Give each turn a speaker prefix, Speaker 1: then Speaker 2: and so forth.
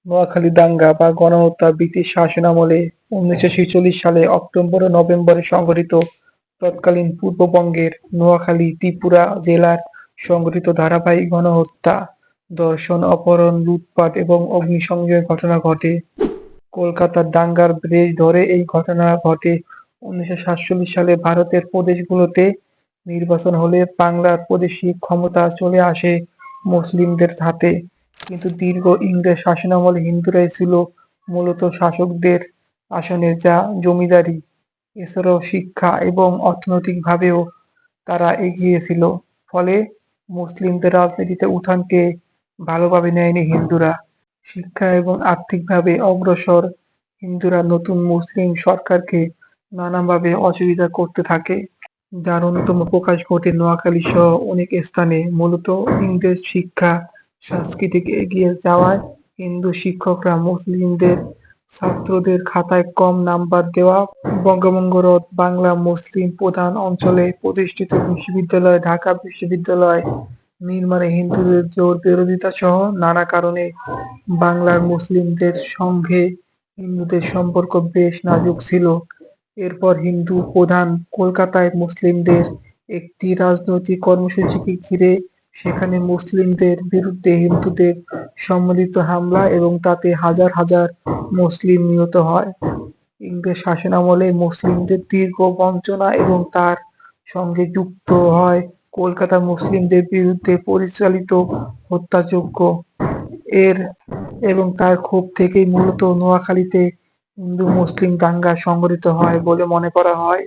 Speaker 1: নোয়াখালী দাঙ্গা বা গণহত্যা ব্রিটিশ শাসনামলে ১৯৪৬ সালে অক্টোবর ও নভেম্বরে সংঘটিত তৎকালীন পূর্ববঙ্গের নোয়াখালী, ত্রিপুরা জেলার সংঘটিত ধারাবাহিক গণহত্যা, ধর্ষণ, অপহরণ, লুটপাট এবং অগ্নিসংযোগের ঘটনা ঘটে। কলকাতার দাঙ্গার রেশ ধরে এই ঘটনা ঘটে ১৯৪৭ সালে। ভারতের প্রদেশগুলোতে নির্বাচন হলে বাংলার প্রাদেশিক ক্ষমতা চলে আসে মুসলিমদের হাতে। কিন্তু দীর্ঘ ইংরেজ শাসনামলে হিন্দুরাই ছিল মূলত শাসকদের আসনের যা জমিদারি। এছাড়াও শিক্ষা এবং অর্থনৈতিকভাবেও তারা এগিয়ে ছিল। ফলে মুসলিমদের রাজনীতিতে উত্থানকে ভালোভাবে নেয়নি হিন্দুরা। শিক্ষা এবং আর্থিকভাবে অগ্রসর হিন্দুরা নতুন মুসলিম সরকারকে নানাভাবে অসুবিধা করতে থাকে, যার অন্যতম প্রকাশ ঘটে নোয়াখালী সহ অনেক স্থানে। মূলত ইংরেজ শিক্ষা সংস্কৃতিক এগিয়ে যাওয়ায় হিন্দু শিক্ষকরা মুসলিমদের ছাত্রদের খাতায় কম নাম্বার দেওয়া, বঙ্গভঙ্গ রদ, বাংলা মুসলিম প্রধান অঞ্চলে প্রতিষ্ঠিত বিশ্ববিদ্যালয় ঢাকা বিশ্ববিদ্যালয় নির্মাণে হিন্দুদের জোর বিরোধিতা সহ নানা কারণে বাংলার মুসলিমদের সঙ্গে হিন্দুদের সম্পর্ক বেশ নাজুক ছিল। এরপর হিন্দু প্রধান কলকাতায় মুসলিমদের একটি রাজনৈতিক কর্মসূচিকে ঘিরে সেখানে মুসলিমদের বিরুদ্ধে হিন্দুদের সম্মিলিত হামলা এবং তাতে হাজার হাজার মুসলিম নিহত হয়। ইংরেজ শাসনামলে মুসলিমদের দীর্ঘ বঞ্চনা এবং তার সঙ্গে যুক্ত হয় কলকাতা মুসলিমদের বিরুদ্ধে পরিচালিত হত্যাযজ্ঞ এর এবং তার ক্ষোভ থেকেই মূলত নোয়াখালীতে হিন্দু মুসলিম দাঙ্গা সংঘটিত হয় বলে মনে করা হয়।